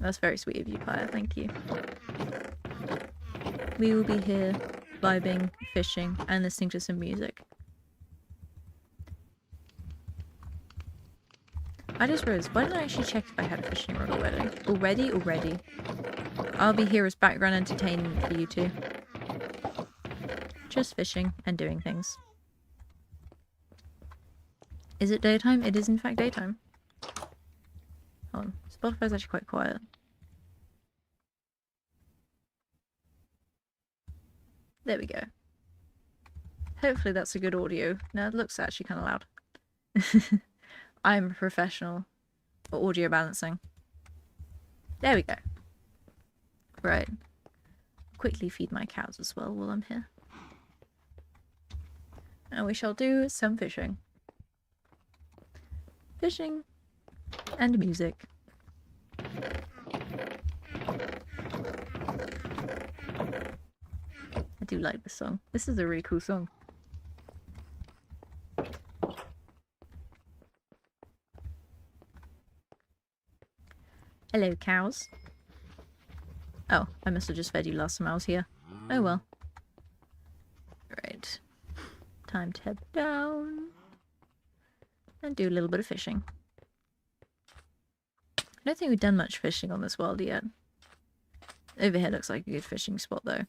That's very sweet of you, Pyre. Thank you. We will be here vibing, fishing, and listening to some music. I just realized, why didn't I actually check if I had a fishing rod already? Already. I'll be here as background entertainment for you two. Just fishing and doing things. Is it daytime? It is in fact daytime. Hold on. Spotify's actually quite quiet. There we go. Hopefully that's a good audio. No, it looks actually kind of loud. I'm a professional for audio balancing. There we go. Right. Quickly feed my cows as well while I'm here. And we shall do some fishing. Fishing and music. I do like this song. This is a really cool song. Hello, cows. Oh, I must have just fed you last time I was here. Oh well. Right. Time to head down. And do a little bit of fishing. I don't think we've done much fishing on this world yet. Over here looks like a good fishing spot though.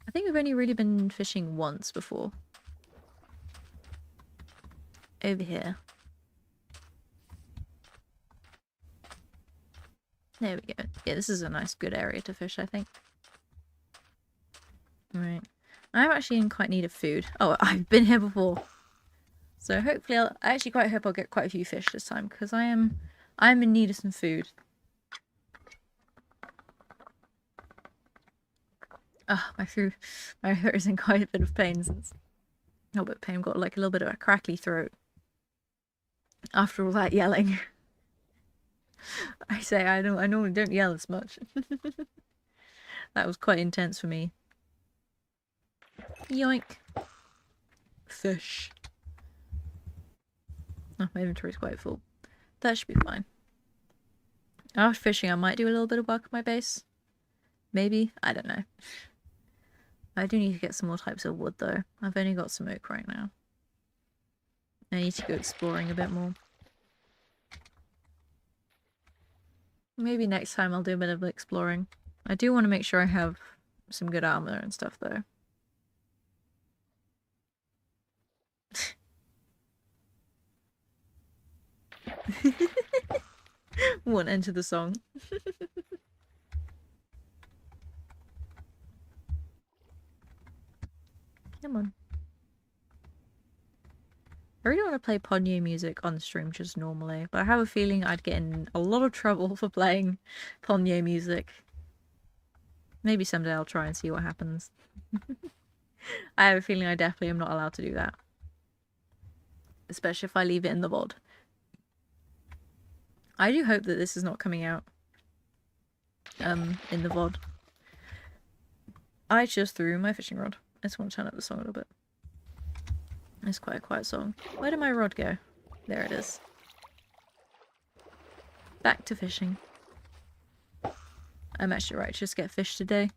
I think we've only really been fishing once before. Over here. There we go. Yeah, this is a nice good area to fish, I think. Right. I'm actually in quite need of food. Oh, I've been here before. So hopefully I actually quite hope I'll get quite a few fish this time, because I'm in need of some food. Ah, my throat is in quite a bit of pain since... Oh, but pain, got like a little bit of a crackly throat. After all that yelling. I say I normally don't yell as much. That was quite intense for me. Yoink. Fish. Oh, my inventory's quite full. That should be fine. After fishing, I might do a little bit of work on my base. Maybe. I don't know. I do need to get some more types of wood, though. I've only got some oak right now. I need to go exploring a bit more. Maybe next time I'll do a bit of exploring. I do want to make sure I have some good armor and stuff, though. Won't enter the song. Come on. I really want to play Ponyo music on stream just normally, but I have a feeling I'd get in a lot of trouble for playing Ponyo music. Maybe someday I'll try and see what happens. I have a feeling I definitely am not allowed to do that. Especially if I leave it in the VOD. I do hope that this is not coming out in the VOD. I just threw my fishing rod. I just want to turn up the song a little bit. It's quite a quiet song. Where did my rod go? There it is. Back to fishing. I'm actually right to just get fish today.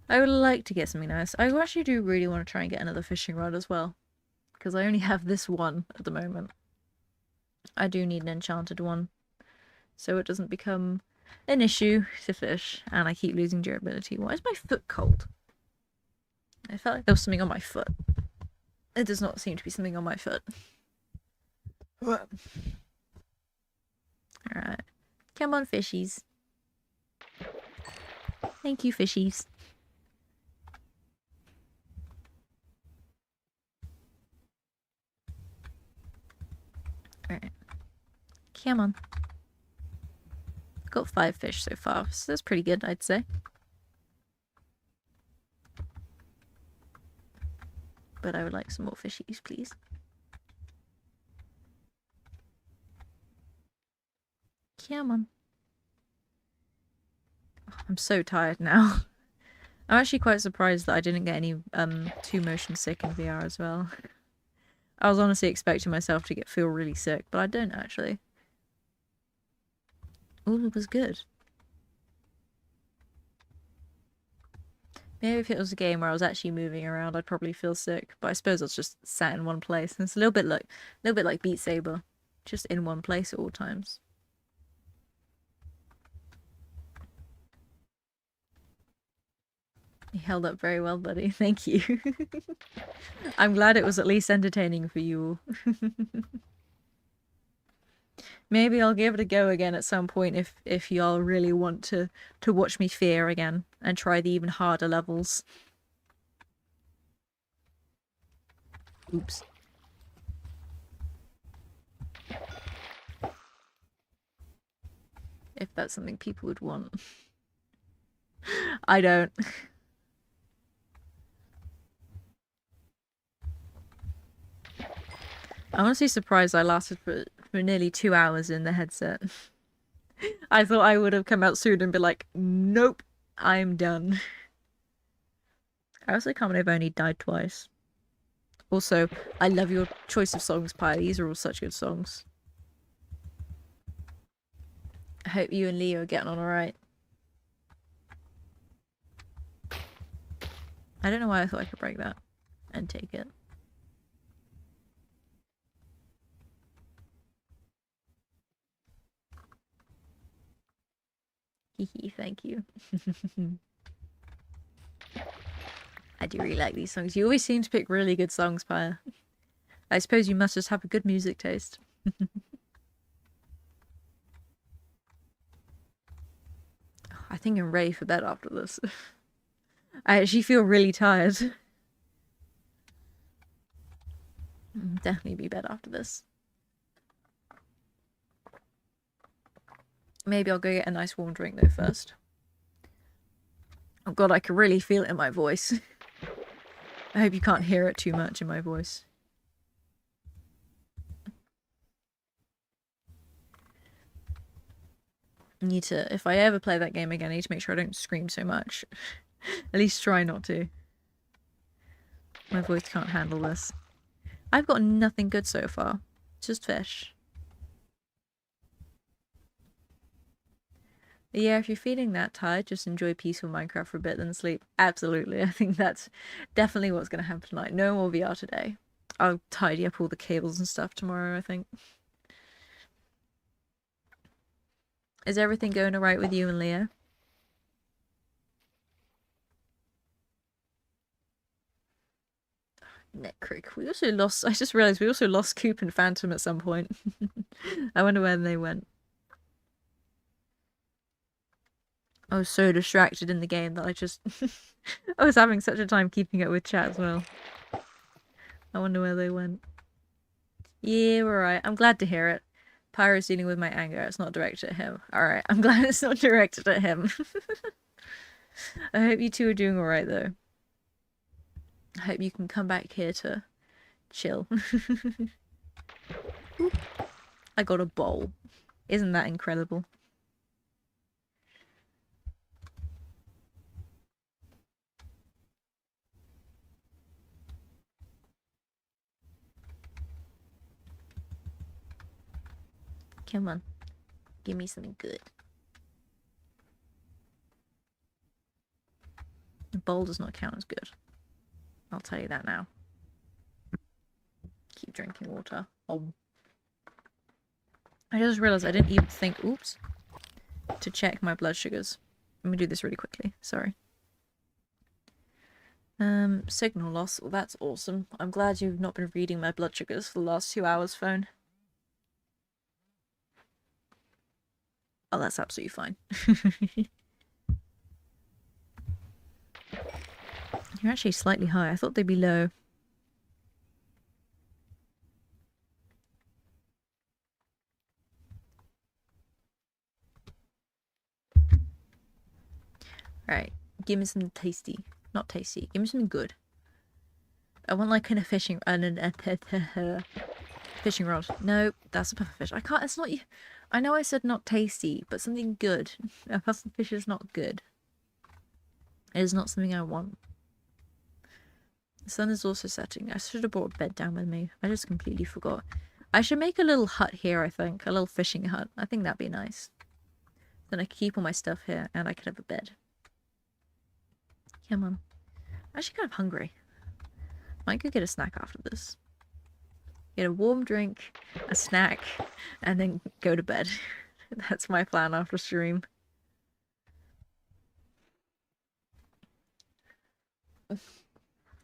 I would like to get something nice. I actually do really want to try and get another fishing rod as well. Because I only have this one at the moment. I do need an enchanted one. So it doesn't become an issue to fish. And I keep losing durability. Why is my foot cold? I felt like there was something on my foot. It does not seem to be something on my foot. Alright. Come on, fishies. Thank you, fishies. Alright. Come on. Got 5 fish so far, so that's pretty good, I'd say. But I would like some more fishies, please. Come on. Oh, I'm so tired now. I'm actually quite surprised that I didn't get any 2 motion sick in VR as well. I was honestly expecting myself to feel really sick, but I don't actually. All was good. Maybe if it was a game where I was actually moving around, I'd probably feel sick. But I suppose I was just sat in one place. And it's a little bit like Beat Saber, just in one place at all times. You held up very well, buddy. Thank you. I'm glad it was at least entertaining for you. Maybe I'll give it a go again at some point if y'all really want to watch me fear again and try the even harder levels. Oops. If that's something people would want. I don't. I'm honestly surprised I lasted for nearly 2 hours in the headset. I thought I would have come out soon and be like, nope, I'm done. I also can't believe I've only died twice. Also, I love your choice of songs, Pi. These are all such good songs. I hope you and Leo are getting on alright. I don't know why I thought I could break that and take it. Hehe, thank you. I do really like these songs. You always seem to pick really good songs, Paya. I suppose you must just have a good music taste. I think I'm ready for bed after this. I actually feel really tired. Definitely be bed after this. Maybe I'll go get a nice warm drink though first. Oh god, I can really feel it in my voice. I hope you can't hear it too much in my voice. Need to, if I ever play that game again, I need to make sure I don't scream so much. At least try not to. My voice can't handle this. I've got nothing good so far. Just fish. But yeah, if you're feeling that tired, just enjoy peaceful Minecraft for a bit, then sleep. Absolutely. I think that's definitely what's going to happen tonight. No more VR today. I'll tidy up all the cables and stuff tomorrow, I think. Is everything going alright with you and Leo? Neccrick. We also lost, I just realised we also lost Coop and Phantom at some point. I wonder where they went. I was so distracted in the game that I just... I was having such a time keeping up with chat as well. I wonder where they went. Yeah, we're alright. I'm glad to hear it. Pyro's dealing with my anger. It's not directed at him. Alright, I'm glad it's not directed at him. I hope you two are doing alright though. I hope you can come back here to chill. I got a bowl. Isn't that incredible? Come on. Give me something good. The bowl does not count as good. I'll tell you that now. Keep drinking water. Oh. I just realised I didn't even think, oops, to check my blood sugars. Let me do this really quickly. Sorry. Signal loss. Well, that's awesome. I'm glad you've not been reading my blood sugars for the last 2 hours, phone. Oh, that's absolutely fine. You're actually slightly high. I thought they'd be low. Alright, give me something tasty. Not tasty. Give me something good. I want like a fishing fishing rod. No, that's a pufferfish. I can't. It's not. I know I said not tasty, but something good. A pufferfish is not good. It is not something I want. The sun is also setting. I should have brought a bed down with me. I just completely forgot. I should make a little hut here, I think. A little fishing hut. I think that'd be nice. Then I could keep all my stuff here and I could have a bed. Come on. I'm actually kind of hungry. Might go get a snack after this. Get a warm drink, a snack, and then go to bed. That's my plan after stream.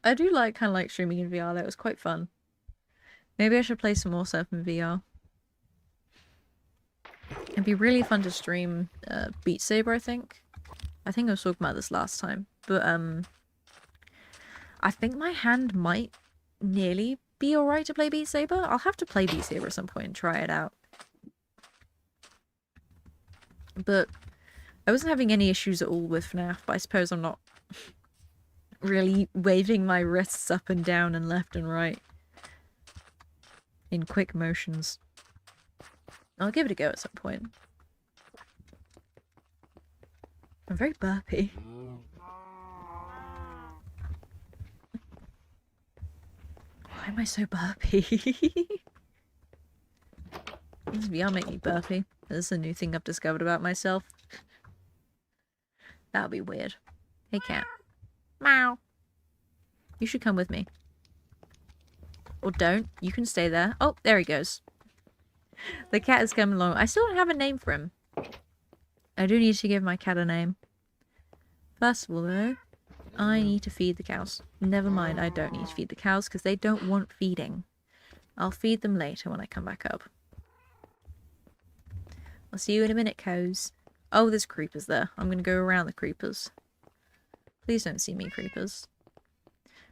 I do kind of like streaming in VR. That was quite fun. Maybe I should play some more stuff in VR. It'd be really fun to stream Beat Saber, I think. I think I was talking about this last time. But I think my hand might nearly be alright to play Beat Saber. I'll have to play Beat Saber at some point and try it out. But I wasn't having any issues at all with FNAF, but I suppose I'm not really waving my wrists up and down and left and right in quick motions. I'll give it a go at some point. I'm very burpy. Why am I so burpy? This VR make me burpy. This is a new thing I've discovered about myself. That would be weird. Hey cat. Meow. You should come with me. Or don't. You can stay there. Oh, there he goes. The cat is coming along. I still don't have a name for him. I do need to give my cat a name. First of all, though, I need to feed the cows. Never mind, I don't need to feed the cows because they don't want feeding. I'll feed them later when I come back up. I'll see you in a minute, cows. Oh, there's creepers there. I'm going to go around the creepers. Please don't see me, creepers.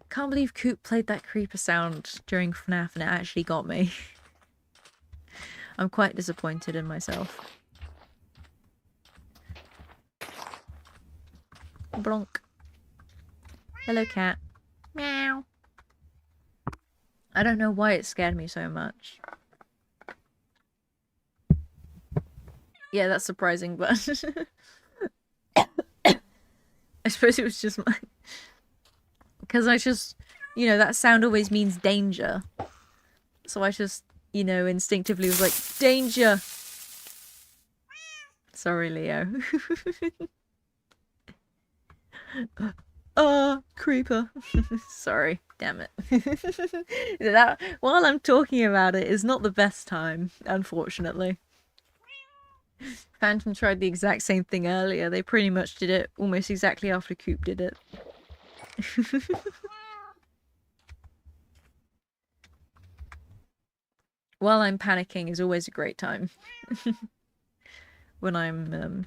Can't believe Coop played that creeper sound during FNAF and it actually got me. I'm quite disappointed in myself. Blonk. Hello, cat. Meow. I don't know why it scared me so much. Yeah, that's surprising, but... I suppose it was just my... Because I just... You know, that sound always means danger. So I just, you know, instinctively was like, danger! Sorry, Leo. Creeper. Sorry, damn it. That, while I'm talking about it, is not the best time, unfortunately. Phantom tried the exact same thing earlier. They pretty much did it almost exactly after Coop did it. While I'm panicking is always a great time. When I'm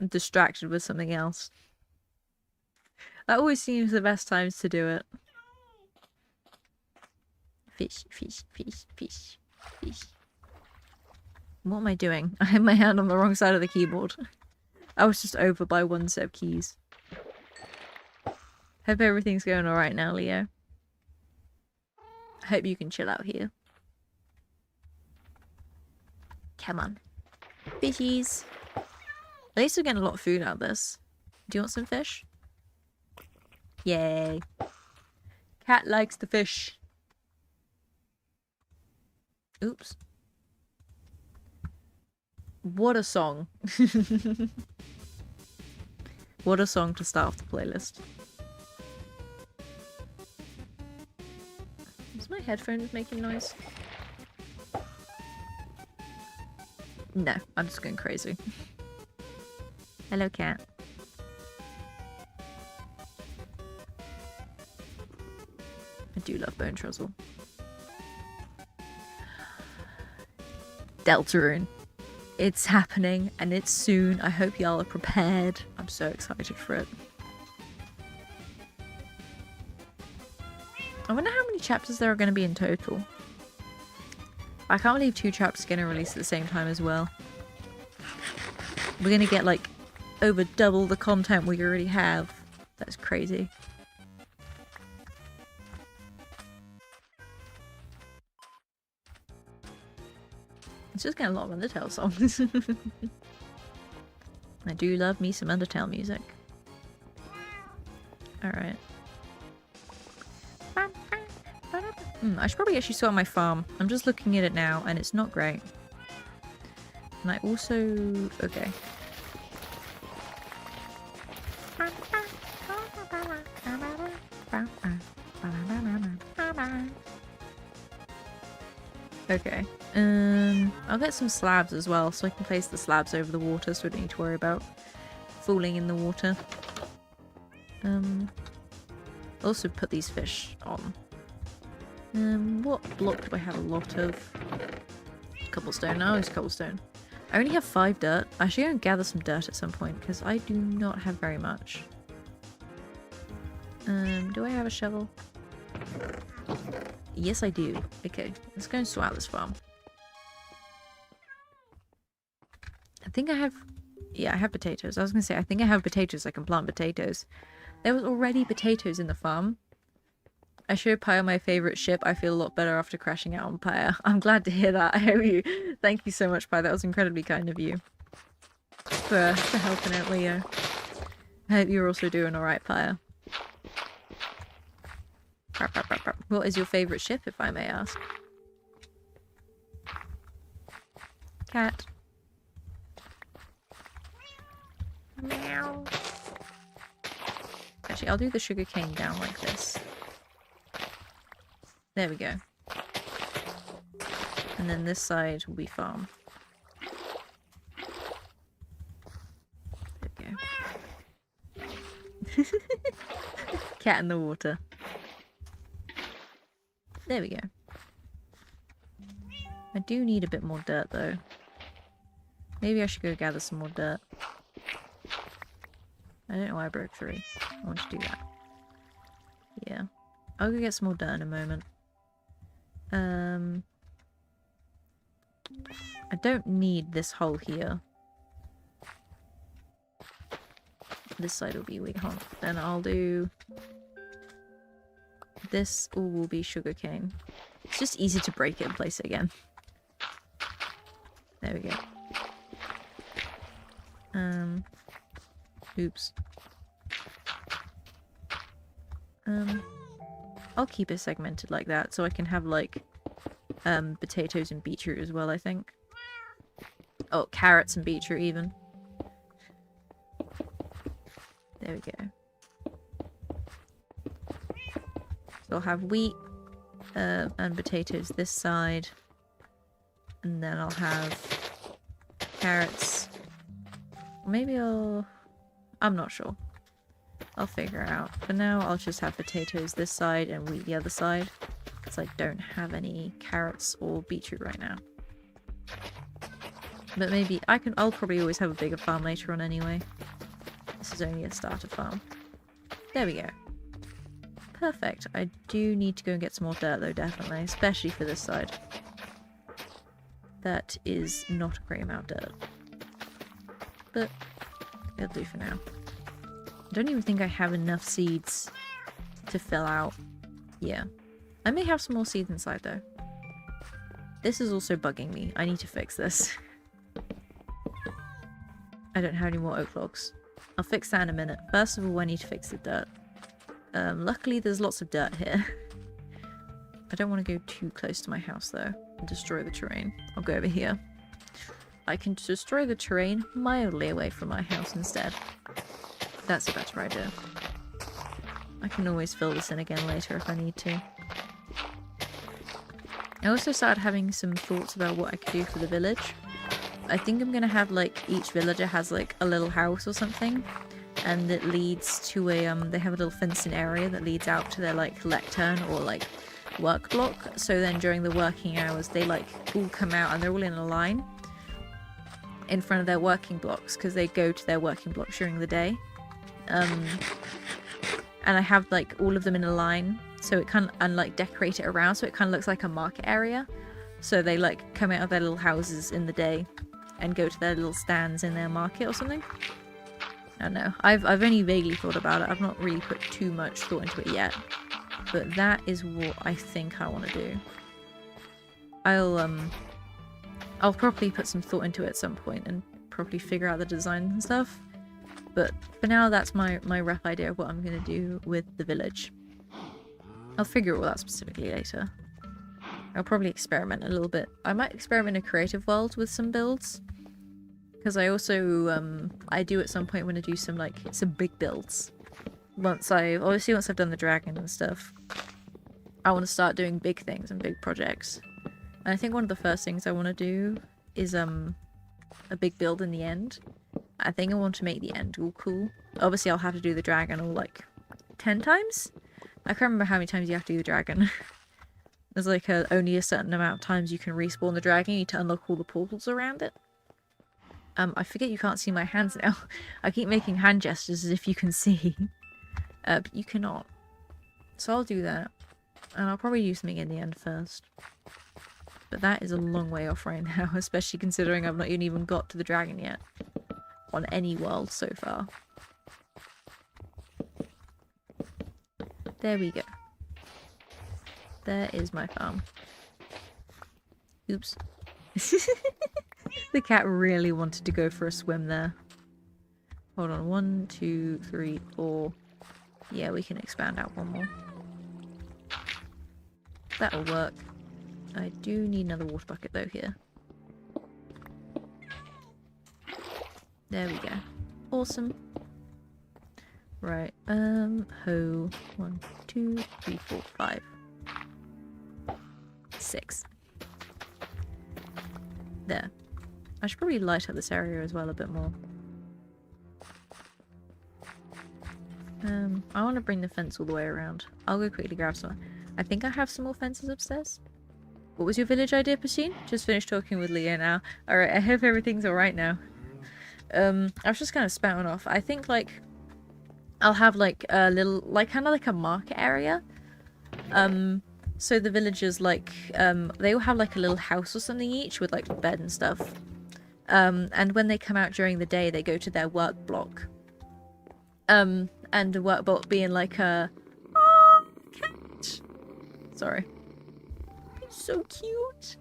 distracted with something else. That always seems the best times to do it. Fish, fish, fish, fish, fish. What am I doing? I had my hand on the wrong side of the keyboard. I was just over by one set of keys. Hope everything's going alright now, Leo. I hope you can chill out here. Come on. Fishies. At least we're getting a lot of food out of this. Do you want some fish? Yay. Cat likes the fish. Oops. What a song. What a song to start off the playlist. Is my headphones making noise? No, I'm just going crazy. Hello, cat. I do love Bone Truzzle. Deltarune. It's happening, and it's soon. I hope y'all are prepared. I'm so excited for it. I wonder how many chapters there are going to be in total. I can't believe 2 chapters are going to release at the same time as well. We're going to get, like, over double the content we already have. That's crazy. It's just getting a lot of Undertale songs. I do love me some Undertale music. Alright. I should probably actually sort out my farm. I'm just looking at it now and it's not great. And I also... Okay. Okay. I'll get some slabs as well, so I can place the slabs over the water, so I don't need to worry about falling in the water. Also put these fish on. What block do I have a lot of? Cobblestone. I'll use cobblestone. I only have 5 dirt. I should go and gather some dirt at some point, because I do not have very much. Do I have a shovel? Yes, I do. Okay, let's go and sort out this farm. I think I have... Yeah, I have potatoes. I was going to say, I think I have potatoes. I can plant potatoes. There was already potatoes in the farm. I showed Pyre my favourite ship. I feel a lot better after crashing out on Pyre. I'm glad to hear that. I owe you. Thank you so much, Pyre. That was incredibly kind of you. For helping out Leo. I hope you're also doing alright, Pyre. What is your favourite ship, if I may ask? Cat. Meow. Actually, I'll do the sugar cane down like this. There we go. And then this side will be farm. There we go. Cat in the water. There we go. I do need a bit more dirt though. Maybe I should go gather some more dirt. I don't know why I broke 3. I want to do that. Yeah. I'll go get some more dirt in a moment. I don't need this hole here. This side will be weak. Then I'll do... This all will be sugarcane. It's just easy to break it and place it again. There we go. Oops. I'll keep it segmented like that so I can have like potatoes and beetroot as well, I think. Oh, carrots and beetroot even. There we go. So I'll have wheat and potatoes this side. And then I'll have carrots. Maybe I'm not sure. I'll figure it out. For now, I'll just have potatoes this side and wheat the other side. Because I don't have any carrots or beetroot right now. But maybe I'll probably always have a bigger farm later on anyway. This is only a starter farm. There we go. Perfect. I do need to go and get some more dirt though, definitely. Especially for this side. That is not a great amount of dirt. But it'll do for now. I don't even think I have enough seeds to fill out. Yeah. I may have some more seeds inside though. This is also bugging me. I need to fix this. I don't have any more oak logs. I'll fix that in a minute. First of all, I need to fix the dirt. Luckily there's lots of dirt here. I don't want to go too close to my house though and destroy the terrain. I'll go over here. I can destroy the terrain mildly away from my house instead. That's a better idea. I can always fill this in again later if I need to. I also started having some thoughts about what I could do for the village. I think I'm gonna have like each villager has like a little house or something, and it leads to a they have a little fenced-in area that leads out to their like lectern or like work block. So then during the working hours they like all come out and they're all in a line in front of their working blocks because they go to their working blocks during the day. And I have like all of them in a line, so it kind of, and like decorate it around so it kind of looks like a market area. So they like come out of their little houses in the day and go to their little stands in their market or something. I don't know. I've only vaguely thought about it. I've not really put too much thought into it yet. But that is what I think I want to do. I'll probably put some thought into it at some point and probably figure out the design and stuff. But for now, that's my rough idea of what I'm going to do with the village. I'll figure all that specifically later. I'll probably experiment a little bit. I might experiment in a creative world with some builds. Because I also, I do at some point want to do some big builds. Once I've done the dragon and stuff. I want to start doing big things and big projects. And I think one of the first things I want to do is a big build in the end. I think I want to make the end all cool. Obviously I'll have to do the dragon all like 10 times? I can't remember how many times you have to do the dragon. There's like only a certain amount of times you can respawn the dragon. You need to unlock all the portals around it. I forget you can't see my hands now. I keep making hand gestures as if you can see. But you cannot. So I'll do that. And I'll probably do something in the end first. But that is a long way off right now, especially considering I've not even got to the dragon yet. On any world so far. There we go. There is my farm. Oops. The cat really wanted to go for a swim there. Hold on. 1, 2, 3, 4. Yeah, we can expand out one more. That'll work. I do need another water bucket though here. There we go. Awesome. Right. Ho. 1, 2, 3, 4, 5. 6. There. I should probably light up this area as well a bit more. I want to bring the fence all the way around. I'll go quickly grab some. I think I have some more fences upstairs. What was your village idea, Pacine? Just finished talking with Lena now. Alright, I hope everything's alright now. I was just kind of spouting off. I think, like, I'll have, like, a little, like, kind of like a market area. So the villagers, like, they all have, like, a little house or something each with, like, bed and stuff. And when they come out during the day, they go to their work block. And the work block being, like, a... Oh, cat! Sorry. He's so cute!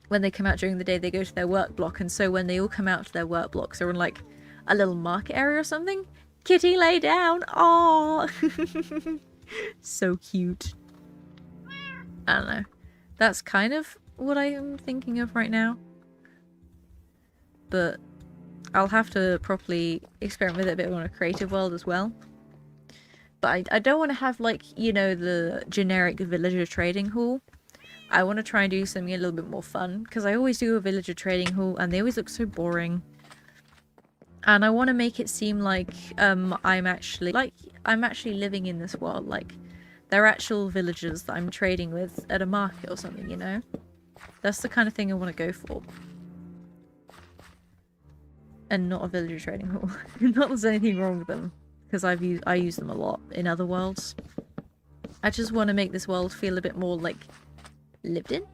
When they come out during the day, they go to their work block, and so when they all come out to their work blocks, they're in, like, a little market area or something. Kitty, lay down! Aww! So cute. I don't know. That's kind of what I am thinking of right now. But I'll have to properly experiment with it a bit on a creative world as well. But I don't want to have, like, you know, the generic villager trading hall. I want to try and do something a little bit more fun, because I always do a villager trading hall and they always look so boring. And I want to make it seem like I'm actually living in this world, like they're actual villagers that I'm trading with at a market or something, you know? That's the kind of thing I want to go for. And not a villager trading hall. Not that there's anything wrong with them, because I use them a lot in other worlds. I just want to make this world feel a bit more like lived in.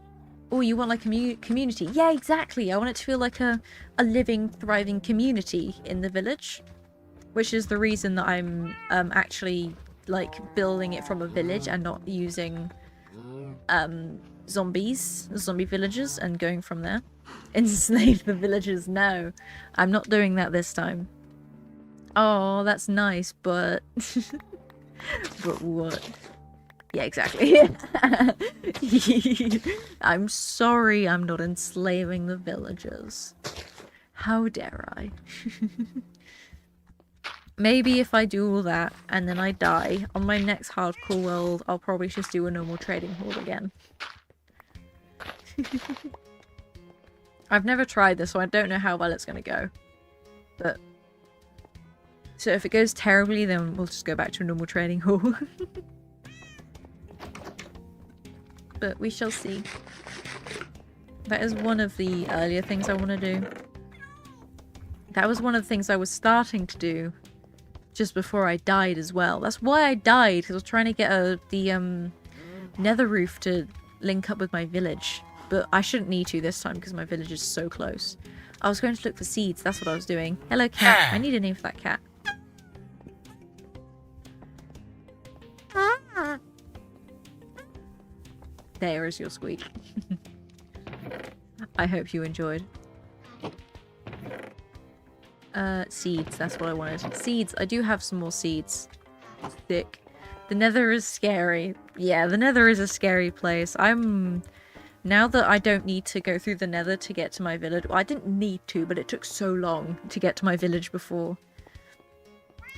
Oh, you want like a community? Yeah, exactly. I want it to feel like a living, thriving community in the village, which is the reason that I'm actually like building it from a village and not using zombie villagers and going from there. Enslave the villagers. No, I'm not doing that this time. Oh, that's nice, but but what? Yeah, exactly. I'm sorry I'm not enslaving the villagers. How dare I? Maybe if I do all that and then I die, on my next hardcore world, I'll probably just do a normal trading hall again. I've never tried this, so I don't know how well it's going to go. But so if it goes terribly, then we'll just go back to a normal trading hall. But we shall see. That is one of the earlier things I want to do. That was one of the things I was starting to do just before I died as well. That's why I died, because I was trying to get the nether roof to link up with my village. But I shouldn't need to this time because my village is so close. I was going to look for seeds, that's what I was doing. Hello cat, I need a name for that cat. There is your squeak. I hope you enjoyed. Seeds, that's what I wanted. Seeds, I do have some more seeds. Thick. The nether is scary. Yeah, the nether is a scary place. Now that I don't need to go through the nether to get to my village. Well, I didn't need to, but it took so long to get to my village before.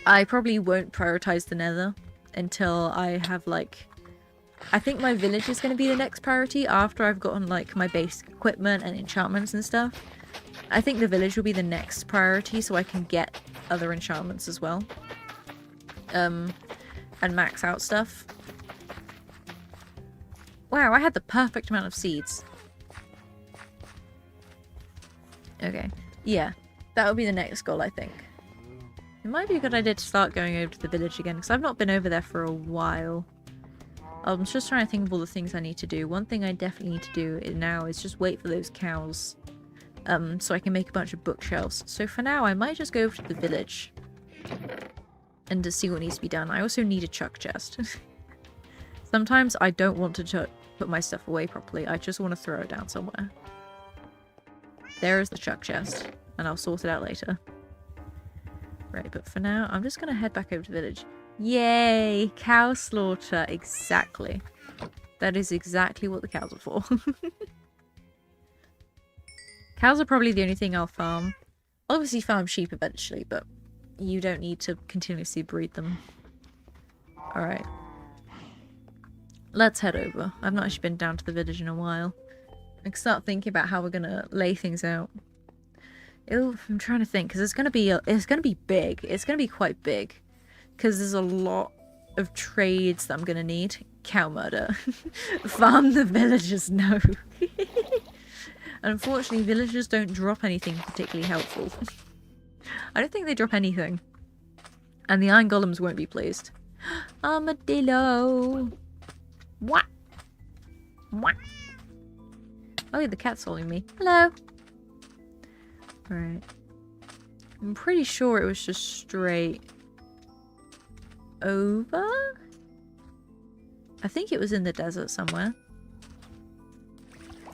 I probably won't prioritize the nether until I have, like, I think my village is going to be the next priority after I've gotten like my basic equipment and enchantments and stuff. I think the village will be the next priority so I can get other enchantments as well. And max out stuff. Wow, I had the perfect amount of seeds. Okay. Yeah, that would be the next goal, I think. It might be a good idea to start going over to the village again, because I've not been over there for a while. I'm just trying to think of all the things I need to do. One thing I definitely need to do now is just wait for those cows. So I can make a bunch of bookshelves. So for now, I might just go over to the village. And to see what needs to be done. I also need a chuck chest. Sometimes I don't want to put my stuff away properly. I just want to throw it down somewhere. There is the chuck chest. And I'll sort it out later. Right, but for now, I'm just going to head back over to the village. Yay! Cow slaughter. Exactly. That is exactly what the cows are for. Cows are probably the only thing I'll farm. Obviously farm sheep eventually, but you don't need to continuously breed them. Alright. Let's head over. I've not actually been down to the village in a while. I can start thinking about how we're gonna lay things out. I'm trying to think, because it's gonna be big. It's gonna be quite big. Because there's a lot of trades that I'm gonna need. Cow murder. Farm the villagers, no. Unfortunately, villagers don't drop anything particularly helpful. I don't think they drop anything. And the iron golems won't be pleased. Armadillo! What? What? Oh yeah, the cat's following me. Hello! Alright. I'm pretty sure it was just straight over? I think it was in the desert somewhere.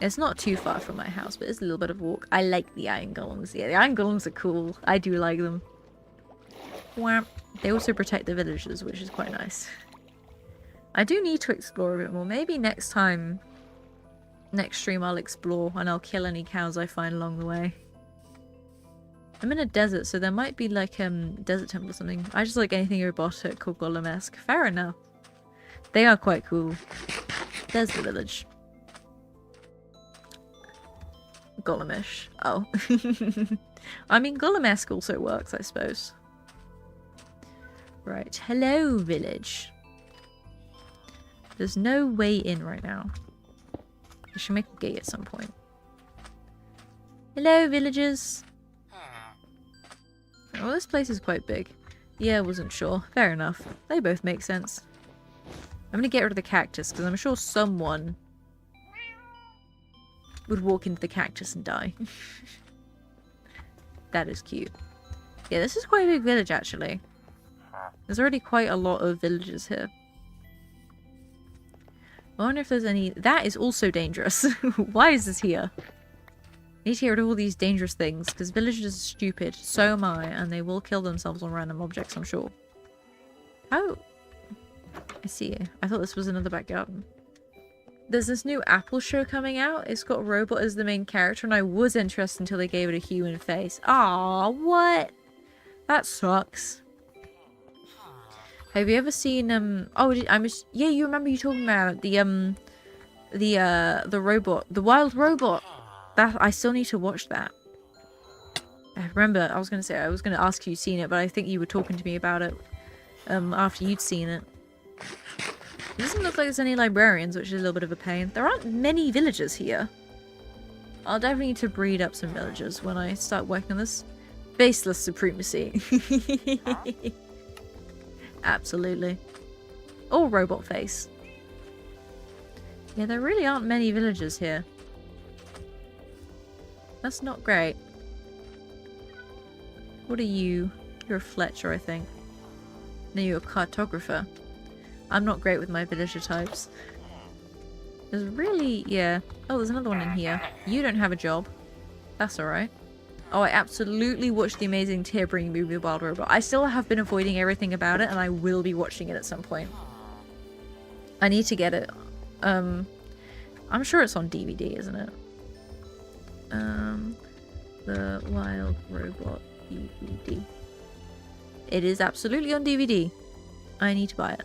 It's not too far from my house, but it's a little bit of a walk. I like the iron golems. Yeah, the iron golems are cool. I do like them. Wham. They also protect the villagers, which is quite nice. I do need to explore a bit more. Maybe next time, next stream I'll explore and I'll kill any cows I find along the way. I'm in a desert, so there might be like desert temple or something. I just like anything robotic or golem-esque. Fair enough. They are quite cool. There's the village. Golemish. Oh. I mean, golem-esque also works, I suppose. Right. Hello, village. There's no way in right now. I should make a gate at some point. Hello, villagers. Oh, this place is quite big. Yeah, I wasn't sure. Fair enough. They both make sense. I'm gonna get rid of the cactus, because I'm sure someone would walk into the cactus and die. That is cute. Yeah, this is quite a big village, actually. There's already quite a lot of villagers here. I wonder if there's any... That is also dangerous. Why is this here? I need to get rid of all these dangerous things, because villagers are stupid. So am I, and they will kill themselves on random objects, I'm sure. Oh. I see. I thought this was another back garden. There's this new Apple show coming out. It's got a robot as the main character, and I was interested until they gave it a human face. Aw, what? That sucks. Have you ever seen oh, yeah, you remember you talking about the robot, the wild robot. That I still need to watch that. I remember I was gonna ask if you'd seen it, but I think you were talking to me about it after you'd seen it. It doesn't look like there's any librarians, which is a little bit of a pain. There aren't many villagers here. I'll definitely need to breed up some villagers when I start working on this. Baseless supremacy. Absolutely. Or robot face. Yeah, there really aren't many villagers here. That's not great. What are you? You're a Fletcher, I think. No, you're a cartographer. I'm not great with my villager types. There's really... yeah. Oh, there's another one in here. You don't have a job. That's alright. Oh, I absolutely watched the amazing tear-bringing movie Wild Robot. I still have been avoiding everything about it, and I will be watching it at some point. I need to get it. I'm sure it's on DVD, isn't it? The Wild Robot DVD. It is absolutely on DVD. I need to buy it.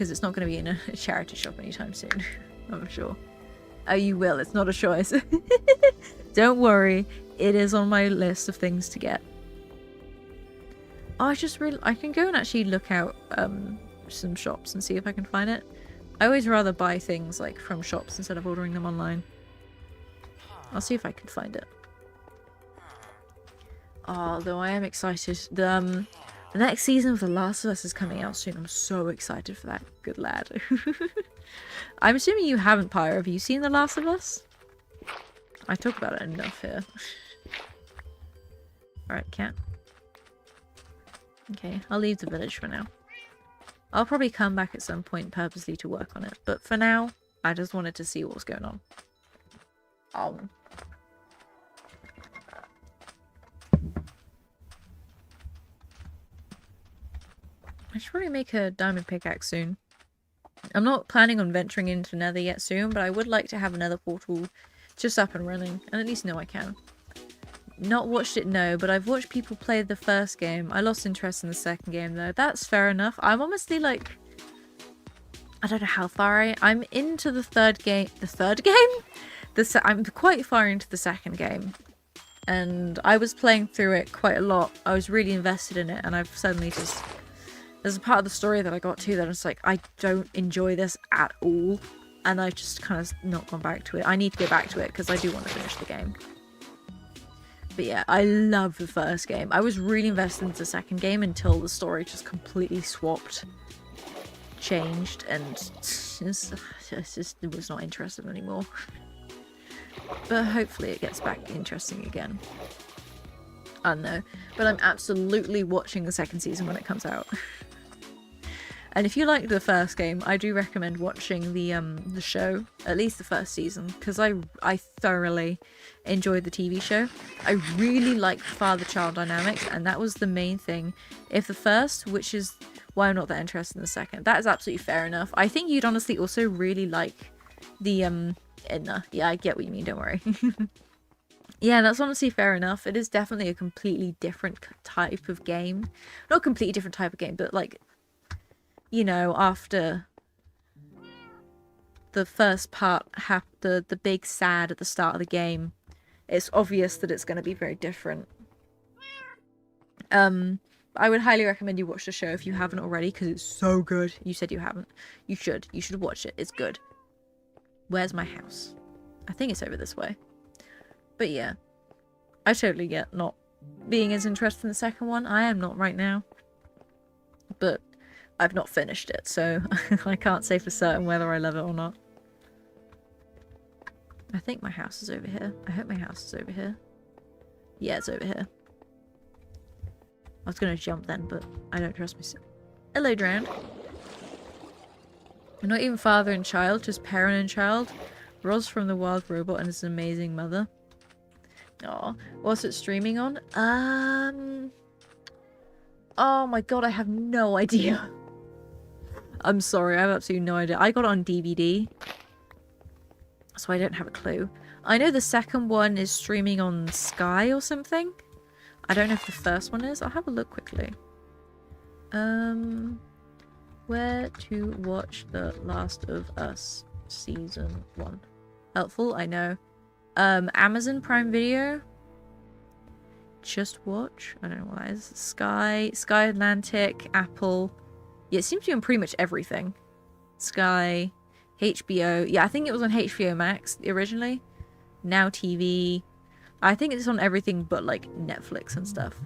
because it's not going to be in a charity shop anytime soon. I'm sure. Oh, you will. It's not a choice. Don't worry. It is on my list of things to get. Oh, I can go and actually look out some shops and see if I can find it. I always rather buy things like from shops instead of ordering them online. I'll see if I can find it. Oh, though I am excited. The next season of The Last of Us is coming out soon. I'm so excited for that. Good lad. I'm assuming you haven't, Pyro. Have you seen The Last of Us? I talk about it enough here. Alright, cat. Okay, I'll leave the village for now. I'll probably come back at some point purposely to work on it. But for now, I just wanted to see what was going on. I should probably make a diamond pickaxe soon. I'm not planning on venturing into Nether yet soon, but I would like to have another portal just up and running, and at least know I can. Not watched it, no, but I've watched people play the first game. I lost interest in the second game, though. That's fair enough. I'm honestly, like... I don't know how far I'm into the third game. The third game? I'm quite far into the second game. And I was playing through it quite a lot. I was really invested in it, and I've suddenly just... There's a part of the story that I got to that I was like, I don't enjoy this at all. And I've just kind of not gone back to it. I need to go back to it because I do want to finish the game. But yeah, I love the first game. I was really invested into the second game until the story just completely changed, and it was not interesting anymore. But hopefully it gets back interesting again. I don't know. But I'm absolutely watching the second season when it comes out. And if you liked the first game, I do recommend watching the show, at least the first season, because I thoroughly enjoyed the TV show. I really liked father-child dynamics, and that was the main thing. If the first, which is why I'm not that interested in the second, that is absolutely fair enough. I think you'd honestly also really like the Edna. Yeah, I get what you mean, don't worry. Yeah, that's honestly fair enough. It is definitely a completely different type of game. Not completely different type of game, but like, you know, after the first part, the big sad at the start of the game, it's obvious that it's going to be very different. I would highly recommend you watch the show if you haven't already, because it's so good. You said you haven't. You should. You should watch it. It's good. Where's my house? I think it's over this way. But yeah, I totally get not being as interested in the second one. I am not right now. But I've not finished it, so I can't say for certain whether I love it or not. I think my house is over here. I hope my house is over here. Yeah, it's over here. I was going to jump then, but I don't trust myself. Hello, Drowned. Not even father and child, just parent and child. Roz from the Wild Robot and his amazing mother. Aw, what's it streaming on? Oh my god, I have no idea. I'm sorry, I have absolutely no idea. I got it on DVD, so I don't have a clue. I know the second one is streaming on Sky or something. I don't know if the first one is. I'll have a look quickly. Where to watch The Last of Us Season 1. Helpful, I know. Amazon Prime Video. Just Watch. I don't know what that is. Sky Atlantic, Apple. Yeah, it seems to be on pretty much everything. Sky, HBO. Yeah, I think it was on HBO Max originally. Now TV. I think it's on everything but like Netflix and stuff.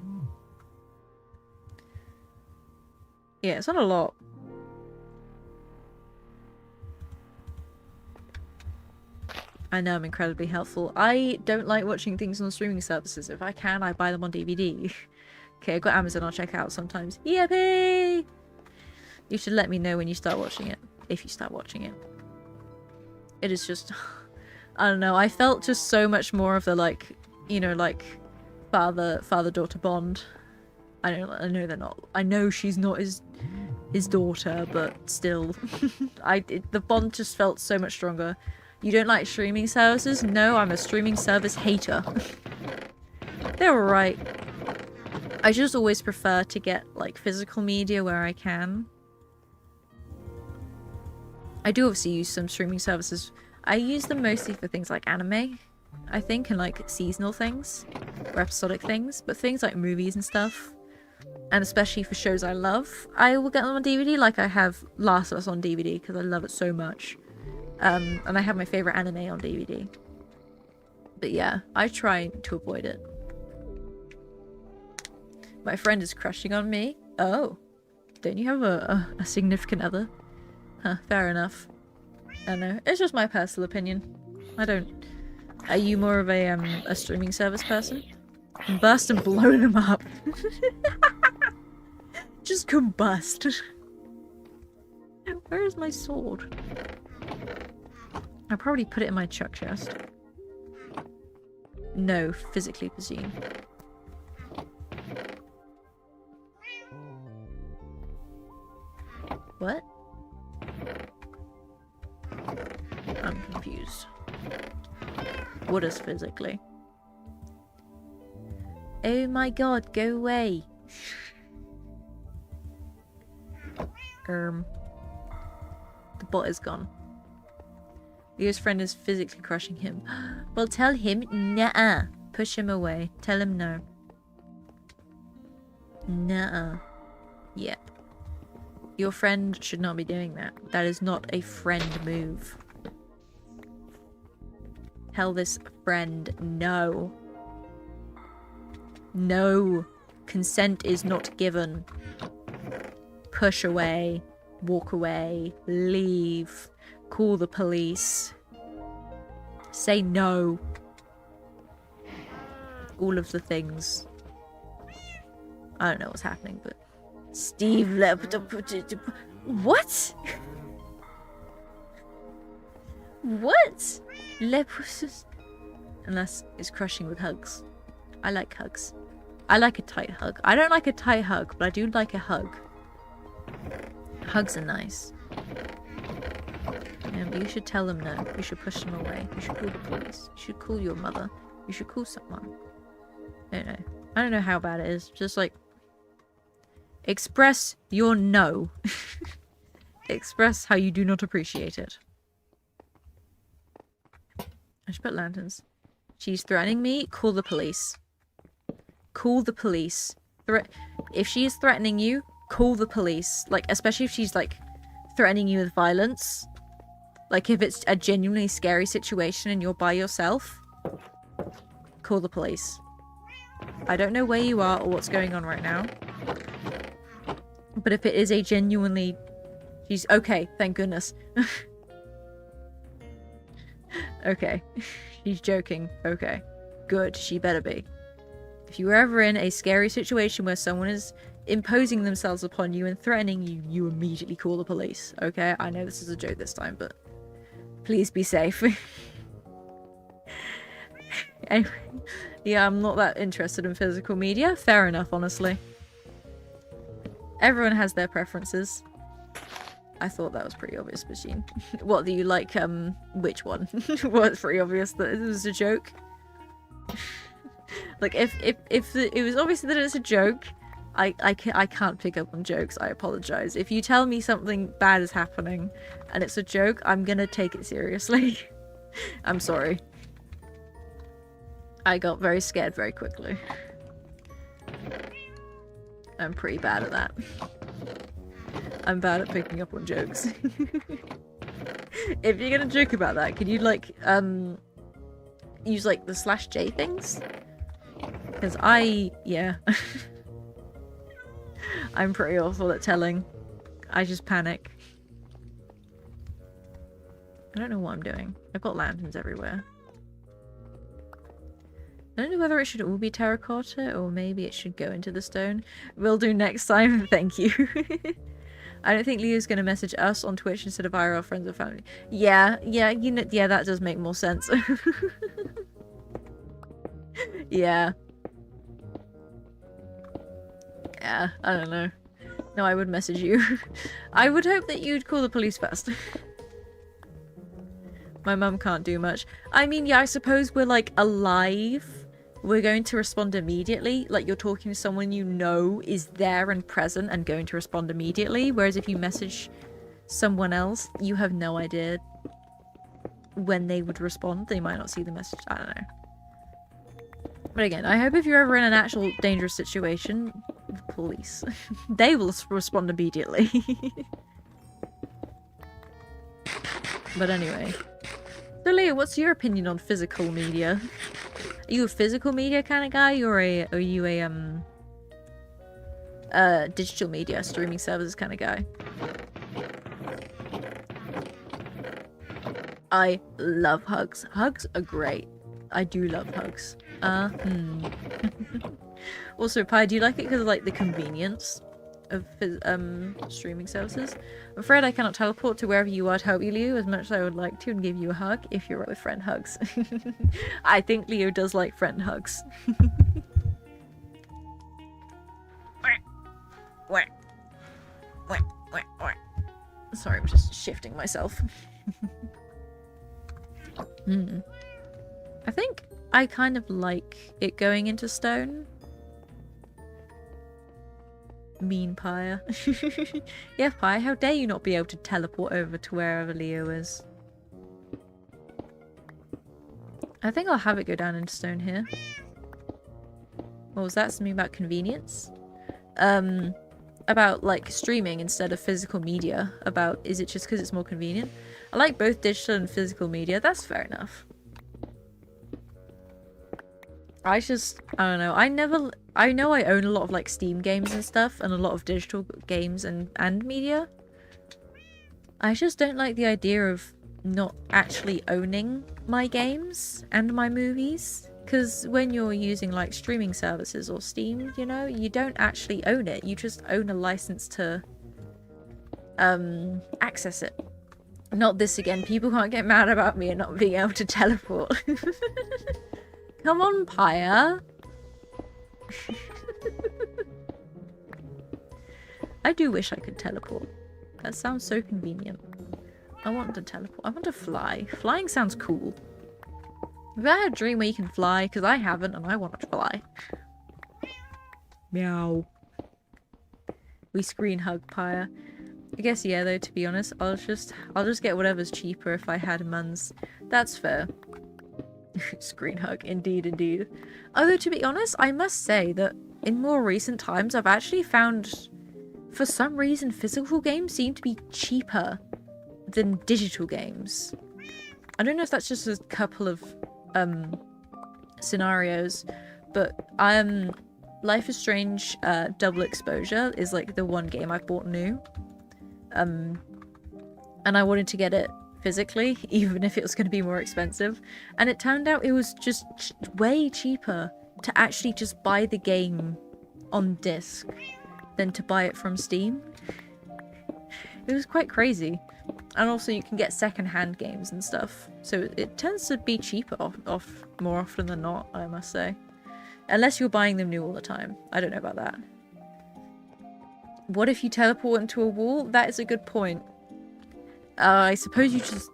Yeah, it's not a lot. I know I'm incredibly helpful. I don't like watching things on streaming services. If I can, I buy them on DVD. Okay, I've got Amazon. I'll check out sometimes. Yippee! You should let me know when you start watching it. If you start watching it. It is just... I don't know. I felt just so much more of the, like, you know, like, father-daughter bond. I know they're not... I know she's not his daughter, but still. The bond just felt so much stronger. You don't like streaming services? No, I'm a streaming service hater. They're alright. I just always prefer to get, like, physical media where I can. I do obviously use some streaming services. I use them mostly for things like anime, I think, and like seasonal things or episodic things, but things like movies and stuff, and especially for shows I love, I will get them on DVD. Like I have Last of Us on DVD because I love it so much, and I have my favorite anime on DVD. But yeah, I try to avoid it. My friend is crushing on me. Oh, don't you have a significant other? Huh, fair enough. I don't know. It's just my personal opinion. I don't... Are you more of a streaming service person? Burst and blow them up. Just combust. Where is my sword? I'll probably put it in my chuck chest. No, physically presume. What? I'm confused. What is physically? Oh my god, go away. The bot is gone. Leo's friend is physically crushing him. Well, tell him nah. Push him away. Tell him no. Nah. Yep. Your friend should not be doing that. That is not a friend move. Tell this friend no. No. Consent is not given. Push away. Walk away. Leave. Call the police. Say no. All of the things. I don't know what's happening, but... Steve what? What? Unless it's crushing with hugs. I like hugs. I like a tight hug. I don't like a tight hug, but I do like a hug. Hugs are nice. Yeah, but you should tell them no. You should push them away. You should call the police. You should call your mother. You should call someone. I don't know. I don't know how bad it is. Just like... Express your no. Express how you do not appreciate it. I should put lanterns. She's threatening me. Call the police. Call the police. If she is threatening you, call the police. Like, especially if she's, like, threatening you with violence. Like, if it's a genuinely scary situation and you're by yourself, call the police. I don't know where you are or what's going on right now. But if it is a genuinely... She's... Okay, thank goodness. Okay. She's joking. Okay. Good. She better be. If you were ever in a scary situation where someone is imposing themselves upon you and threatening you, you immediately call the police. Okay? I know this is a joke this time, but... Please be safe. Anyway. Yeah, I'm not that interested in physical media. Fair enough, honestly. Everyone has their preferences. I thought that was pretty obvious, Machine. What, do you like, which one? Well, it's pretty obvious that it was a joke. Like, if it was obvious that it's a joke, I can't pick up on jokes. I apologize. If you tell me something bad is happening and it's a joke, I'm gonna take it seriously. I'm sorry. I got very scared very quickly. I'm pretty bad at that. I'm bad at picking up on jokes. If you're gonna joke about that, could you, like, use, like, the /J things? Because yeah. I'm pretty awful at telling. I just panic. I don't know what I'm doing. I've got lanterns everywhere. I don't know whether it should all be terracotta or maybe it should go into the stone. Will do next time. Thank you. I don't think Leo's going to message us on Twitch instead of IRL friends or family. Yeah, you know, yeah, that does make more sense. Yeah. Yeah, I don't know. No, I would message you. I would hope that you'd call the police first. My mum can't do much. I mean, yeah, I suppose we're, like, alive. We're going to respond immediately. Like, you're talking to someone you know is there and present and going to respond immediately. Whereas if you message someone else, you have no idea when they would respond. They might not see the message. I don't know. But again, I hope if you're ever in an actual dangerous situation, the police, they will respond immediately. But anyway. So Leah, what's your opinion on physical media? Are you a physical media kind of guy, or are you a digital media streaming services kind of guy? I love hugs. Hugs are great. I do love hugs. Also, Pi, do you like it because of like the convenience of streaming services? I'm afraid I cannot teleport to wherever you are to help you, Leo, as much as I would like to and give you a hug if you're with friend hugs. I think Leo does like friend hugs. Sorry, I'm just shifting myself. I think I kind of like it going into stone. Mean Pyre. Yeah, Pyre, how dare you not be able to teleport over to wherever Leo is. I think I'll have it go down into stone here. What was that? Something about convenience? About like streaming instead of physical media. About, is it just because it's more convenient? I like both digital and physical media. That's fair enough. I don't know. I know I own a lot of like Steam games and stuff, and a lot of digital games and media. I just don't like the idea of not actually owning my games and my movies. Because when you're using like streaming services or Steam, you know, you don't actually own it. You just own a license to access it. Not this again. People can't get mad about me and not being able to teleport. Come on, Pyre. I do wish I could teleport. That sounds so convenient. I want to teleport. I want to fly. Flying sounds cool. Have you ever had a dream where you can fly? Because I haven't, and I want to fly. Meow. We screen hug Pyre. I guess yeah, though, to be honest, I'll just get whatever's cheaper if I had Muns. That's fair. Screen hug, indeed, indeed. Although, to be honest, I must say that in more recent times, I've actually found, for some reason, physical games seem to be cheaper than digital games. I don't know if that's just a couple of scenarios, but Life is Strange Double Exposure is like the one game I've bought new. And I wanted to get it physically, even if it was going to be more expensive. And it turned out it was just way cheaper to actually just buy the game on disc than to buy it from Steam. It was quite crazy. And also you can get second-hand games and stuff. So it tends to be cheaper off more often than not, I must say. Unless you're buying them new all the time. I don't know about that. What if you teleport into a wall? That is a good point. I suppose you just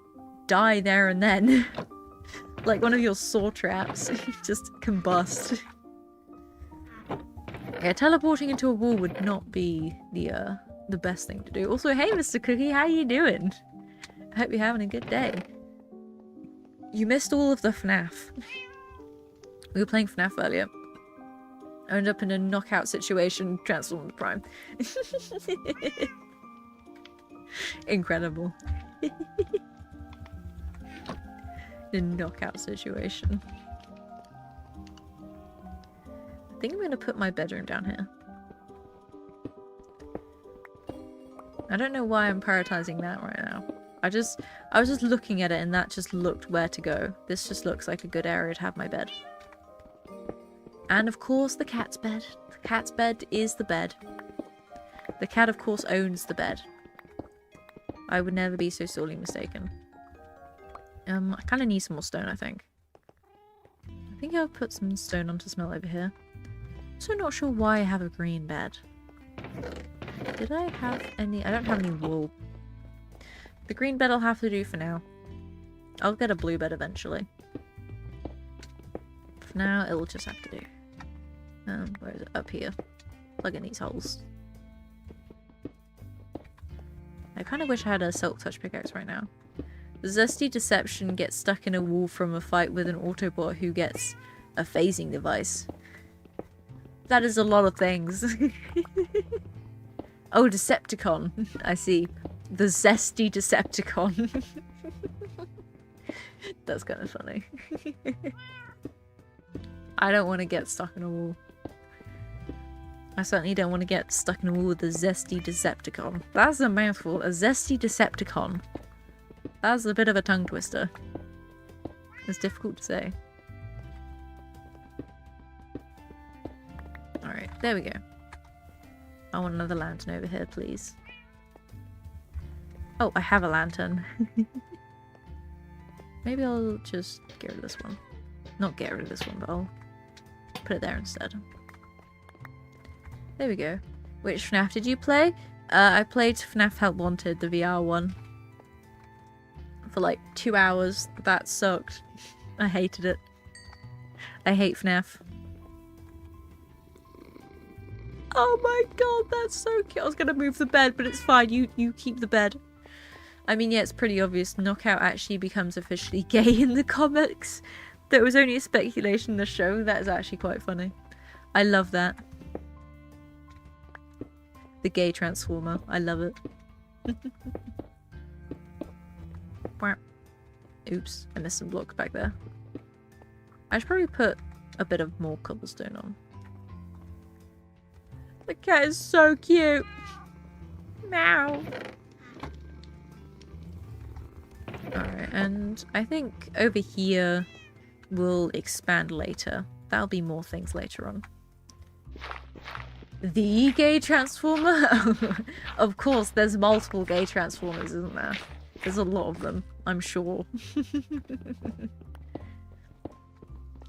die there and then. Like one of your saw traps. Just combust. Yeah, teleporting into a wall would not be the best thing to do. Also, hey Mr. Cookie, how you doing? I hope you're having a good day. You missed all of the FNAF. We were playing FNAF earlier. I ended up in a knockout situation, transformed Prime. Incredible. The knockout situation. I think I'm going to put my bedroom down here. I don't know why I'm prioritizing that right now. I was just looking at it and that just looked where to go. This just looks like a good area to have my bed. And of course the cat's bed. The cat's bed is the bed. The cat of course owns the bed. I would never be so sorely mistaken. I kind of need some more stone, I think. I think I'll put some stone onto smell over here. Also not sure why I have a green bed. Did I have any? I don't have any wool. The green bed I'll have to do for now. I'll get a blue bed eventually. For now, it'll just have to do. Where is it? Up here. Plug in these holes. I kind of wish I had a Silk Touch pickaxe right now. Zesty Deception gets stuck in a wall from a fight with an Autobot who gets a phasing device. That is a lot of things. Oh, Decepticon. I see. The Zesty Decepticon. That's kind of funny. I don't want to get stuck in a wall. I certainly don't want to get stuck in a wall with a Zesty Decepticon. That's a mouthful. A Zesty Decepticon. That's a bit of a tongue twister. It's difficult to say. Alright, there we go. I want another lantern over here, please. Oh, I have a lantern. Maybe I'll just get rid of this one. Not get rid of this one, but I'll put it there instead. There we go. Which FNAF did you play? I played FNAF Help Wanted, the VR one. For like 2 hours. That sucked. I hated it. I hate FNAF. Oh my god, that's so cute. I was gonna move the bed, but it's fine. You keep the bed. I mean, yeah, it's pretty obvious. Knockout actually becomes officially gay in the comics. There was only a speculation in the show. That is actually quite funny. I love that. The gay transformer. I love it. Oops, I missed some blocks back there. I should probably put a bit of more cobblestone on. The cat is so cute. Meow. Alright, and I think over here we'll expand later. That'll be more things later on. The gay transformer? Of course, there's multiple gay transformers, isn't there? There's a lot of them, I'm sure.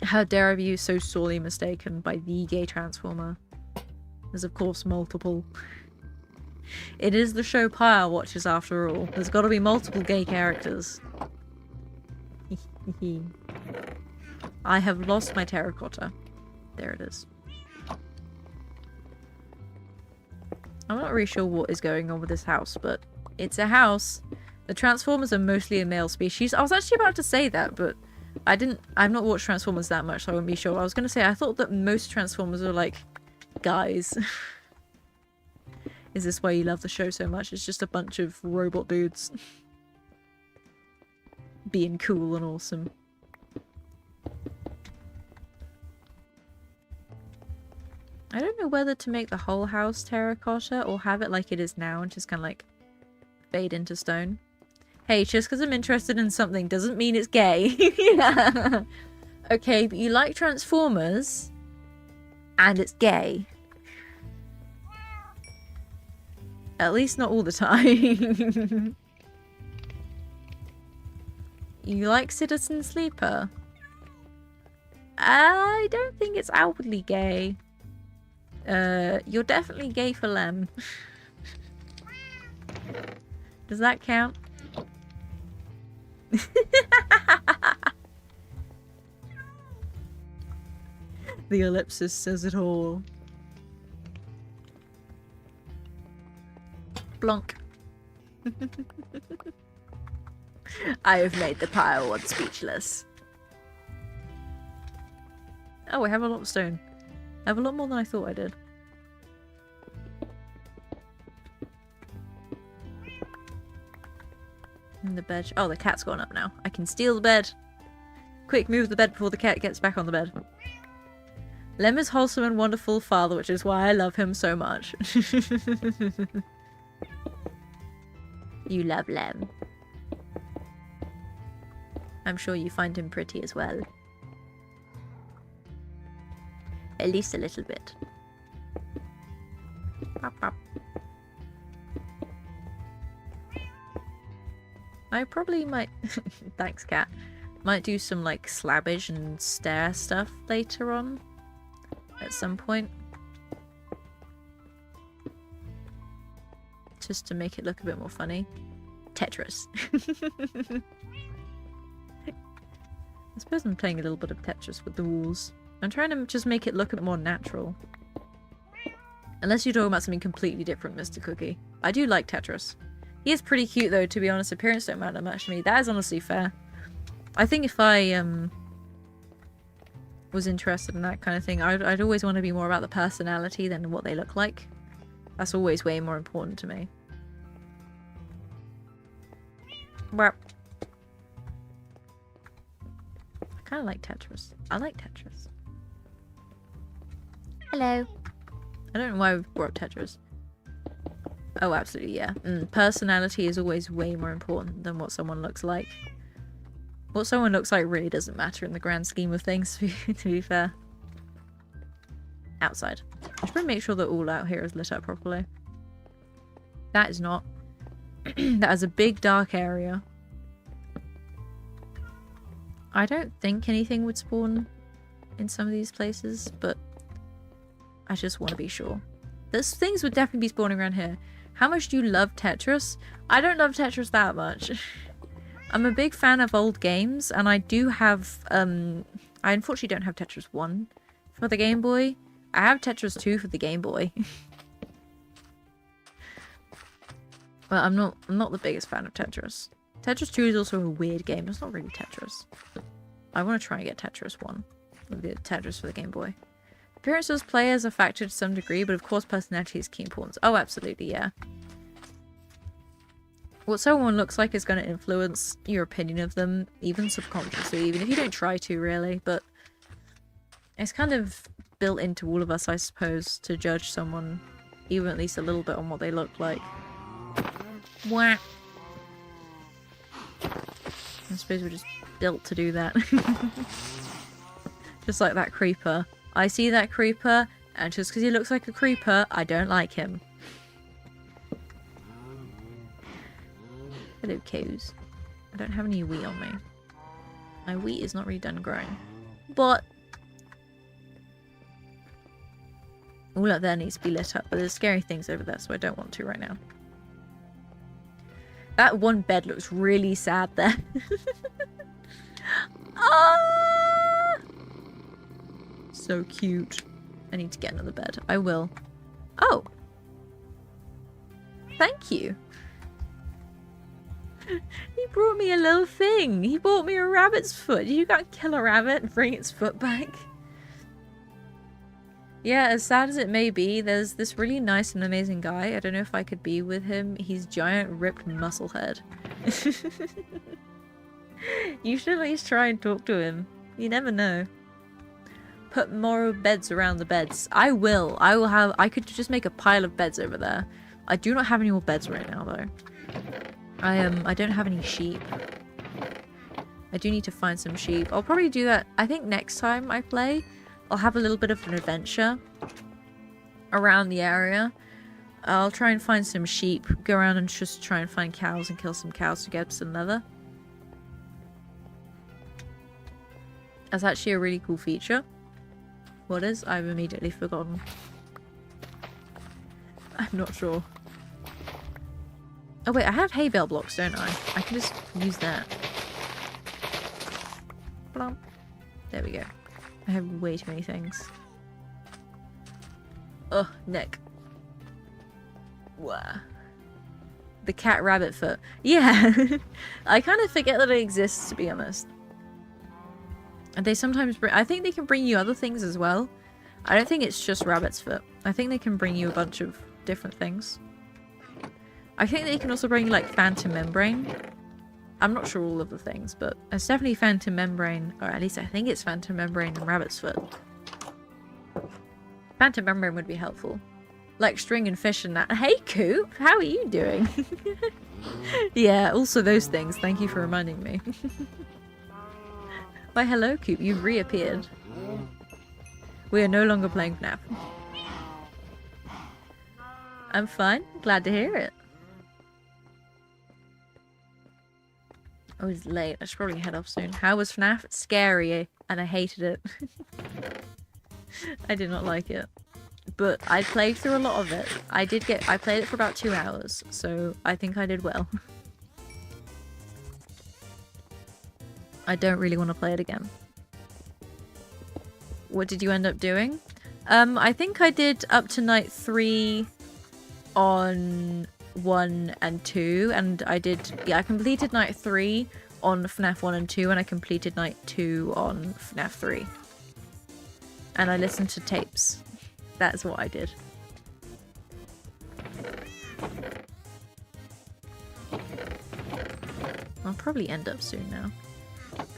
How dare I be so sorely mistaken by the gay transformer? There's of course multiple. It is the show Pyre watches after all. There's got to be multiple gay characters. I have lost my terracotta. There it is. I'm not really sure what is going on with this house, but it's a house. The Transformers are mostly a male species. I was actually about to say that, but I've not watched Transformers that much, so I wouldn't be sure. I was going to say, I thought that most Transformers are like guys. Is this why you love the show so much? It's just a bunch of robot dudes being cool and awesome. I don't know whether to make the whole house terracotta or have it like it is now and just kind of like fade into stone. Hey, just because I'm interested in something doesn't mean it's gay. Yeah. Okay, but you like Transformers and it's gay. At least not all the time. You like Citizen Sleeper? I don't think it's outwardly gay. You're definitely gay for Lem. Does that count? The ellipsis says it all. Blonk. I have made the Pyre one speechless. Oh, I have a lot of stone. I have a lot more than I thought I did. And the bed. Oh, the cat's gone up now. I can steal the bed. Quick, move the bed before the cat gets back on the bed. Lem is wholesome and wonderful father, which is why I love him so much. You love Lem. I'm sure you find him pretty as well. At least a little bit. Pop, pop. I probably might... Thanks, cat. Might do some, like, slabbage and stair stuff later on. At some point. Just to make it look a bit more funny. Tetris. I suppose I'm playing a little bit of Tetris with the walls. I'm trying to just make it look a bit more natural. Unless you're talking about something completely different, Mr. Cookie. I do like Tetris. He is pretty cute though, to be honest. Appearance don't matter much to me. That is honestly fair. I think if I was interested in that kind of thing, I'd always want to be more about the personality than what they look like. That's always way more important to me. Well, I kind of like Tetris. I like Tetris. Hello. I don't know why we brought up Tetris. Oh, absolutely, yeah. Personality is always way more important than what someone looks like. What someone looks like really doesn't matter in the grand scheme of things, to be fair. Outside. I should probably make sure that all out here is lit up properly. That is not. That is a big dark area. I don't think anything would spawn in some of these places, but I just want to be sure. There's things would definitely be spawning around here. How much do you love Tetris? I don't love Tetris that much. I'm a big fan of old games, and I do have, I unfortunately don't have Tetris 1 for the Game Boy. I have Tetris 2 for the Game Boy. Well, I'm not the biggest fan of Tetris. Tetris 2 is also a weird game. It's not really Tetris. I want to try and get Tetris 1. The Tetris for the Game Boy. Appearances of players are factored to some degree, but of course personality is key importance. Oh, absolutely, yeah. What someone looks like is going to influence your opinion of them, even subconsciously, even if you don't try to, really, but it's kind of built into all of us, I suppose, to judge someone, even at least a little bit on what they look like. Wah! I suppose we're just built to do that. Just like that creeper. I see that creeper, and just because he looks like a creeper, I don't like him. Hello, cows. I don't have any wheat on me. My wheat is not really done growing. But all up there needs to be lit up, but there's scary things over there, so I don't want to right now. That one bed looks really sad there. Ah! So cute. I need to get another bed. I will. Oh! Thank you. He brought me a little thing. He brought me a rabbit's foot. You can't kill a rabbit and bring its foot back. Yeah, as sad as it may be, there's this really nice and amazing guy. I don't know if I could be with him. He's giant, ripped muscle head. You should at least try and talk to him. You never know. Put more beds around the beds. I will. I could just make a pile of beds over there. I do not have any more beds right now, though. I don't have any sheep. I do need to find some sheep. I'll probably do that. I think next time I play, I'll have a little bit of an adventure around the area. I'll try and find some sheep, go around and just try and find cows and kill some cows to get some leather. That's actually a really cool feature. What is? I've immediately forgotten. I'm not sure. Oh wait, I have hay bale blocks, don't I? I can just use that. Blump. There we go. I have way too many things. Ugh, neck. Wow. The cat rabbit foot. Yeah. I kind of forget that it exists, to be honest. And they sometimes bring... I think they can bring you other things as well. I don't think it's just rabbit's foot. I think they can bring you a bunch of different things. I think they can also bring you, like, phantom membrane. I'm not sure all of the things, but it's definitely phantom membrane, or at least I think it's phantom membrane and rabbit's foot. Phantom membrane would be helpful. Like string and fish and that. Hey, Coop! How are you doing? Yeah, also those things. Thank you for reminding me. Why, hello, Coop. You've reappeared. We are no longer playing FNAF. I'm fine. Glad to hear it. Oh, it's late. I should probably head off soon. How was FNAF? Scary, and I hated it. I did not like it. But I played through a lot of it. I played it for about 2 hours, so I think I did well. I don't really want to play it again. What did you end up doing? I think I did up to night 3 on 1 and 2, and I completed night 3 on FNAF 1 and 2, and I completed night 2 on FNAF 3. And I listened to tapes. That's what I did. I'll probably end up soon now.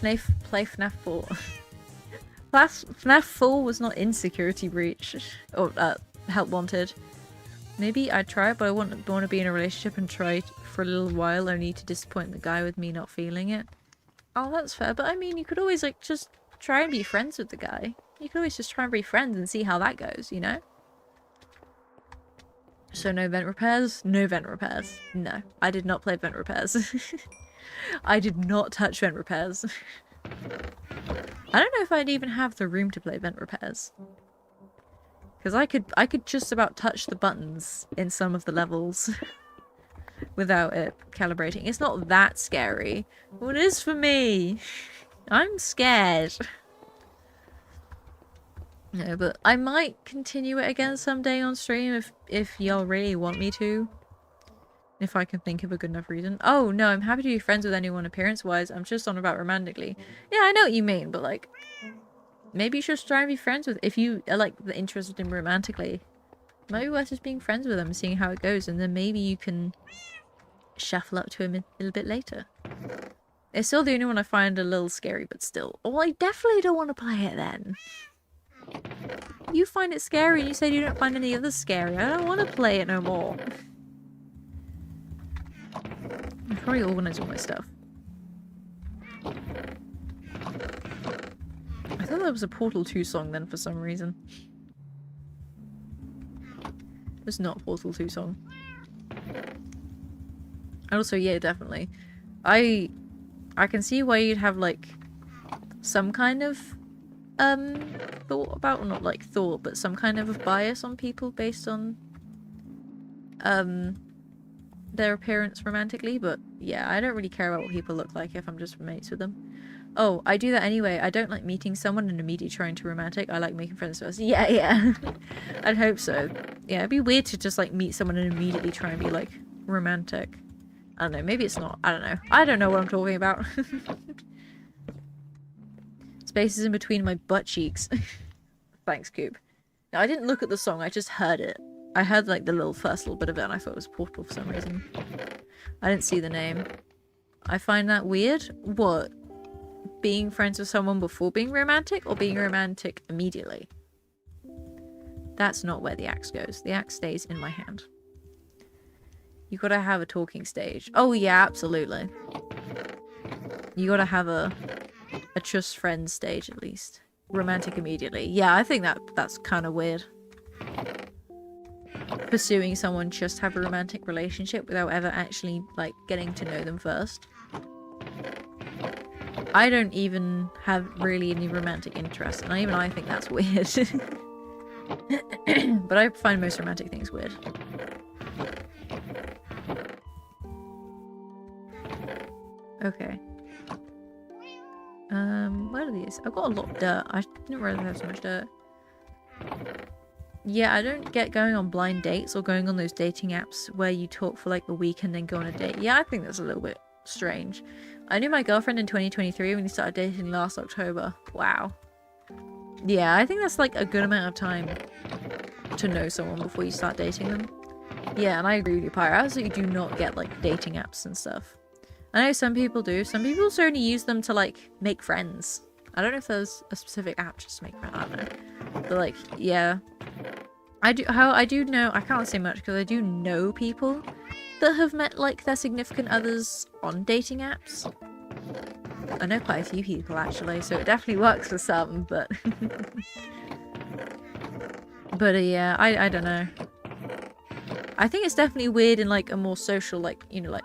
Play FNAF 4. FNAF 4 was not in Security Breach. Or, Help Wanted. Maybe I'd try it, but I want to be in a relationship and try it for a little while, only to disappoint the guy with me not feeling it. Oh, that's fair, but I mean, you could always, like, just try and be friends with the guy. You could always just try and be friends and see how that goes, you know? So no vent repairs? No vent repairs. No, I did not play vent repairs. I did not touch vent repairs. I don't know if I'd even have the room to play vent repairs. Because I could just about touch the buttons in some of the levels without it calibrating. It's not that scary. Well, it is for me. I'm scared. No, but I might continue it again someday on stream if y'all really want me to. If I can think of a good enough reason. Oh, no, I'm happy to be friends with anyone appearance-wise. I'm just on about romantically. Yeah, I know what you mean, but, like, maybe you should try and be friends with... If you are, like, interested in romantically, it might be worth just being friends with them and seeing how it goes, and then maybe you can shuffle up to him a little bit later. It's still the only one I find a little scary, but still. Oh, I definitely don't want to play it then. You find it scary and you said you don't find any others scary. I don't want to play it no more. I probably organise all my stuff. I thought that was a Portal 2 song then for some reason. It was not a Portal 2 song. And also, yeah, definitely. I can see why you'd have, like, some kind of thought about, or not like thought, but some kind of a bias on people based on their appearance romantically, but yeah, I don't really care about what people look like if I'm just mates with them. Oh, I do that anyway. I don't like meeting someone and immediately trying to romantic. I like making friends first. Yeah, yeah. I'd hope so. Yeah, it'd be weird to just like meet someone and immediately try and be like romantic. I don't know, maybe it's not. I don't know. I don't know what I'm talking about. Spaces in between my butt cheeks. Thanks, Coop. No, I didn't look at the song, I just heard it. I heard like the first little bit of it and I thought it was Portal for some reason. I didn't see the name. I find that weird. What? Being friends with someone before being romantic or being romantic immediately? That's not where the axe goes. The axe stays in my hand. You gotta have a talking stage. Oh yeah, absolutely. You gotta have a just friends stage at least. Romantic immediately. Yeah, I think that's kind of weird. Pursuing someone just have a romantic relationship without ever actually like getting to know them first. I don't even have really any romantic interest, and even I think that's weird. But I find most romantic things weird. Okay. What are these? I've got a lot of dirt. I didn't realize I have so much dirt. Yeah, I don't get going on blind dates or going on those dating apps where you talk for like a week and then go on a date. Yeah, I think that's a little bit strange. I knew my girlfriend in 2023 when we started dating last October. Wow. Yeah, I think that's like a good amount of time to know someone before you start dating them. Yeah, and I agree with you, Pyre. I absolutely do not get like dating apps and stuff. I know some people do. Some people also only use them to like make friends. I don't know if there's a specific app just to make friends. I don't know. But like, yeah. I do know, I can't say much because I do know people that have met like their significant others on dating apps. I know quite a few people actually, so it definitely works for some, but but yeah, I don't know. I think it's definitely weird in like a more social, like, you know, like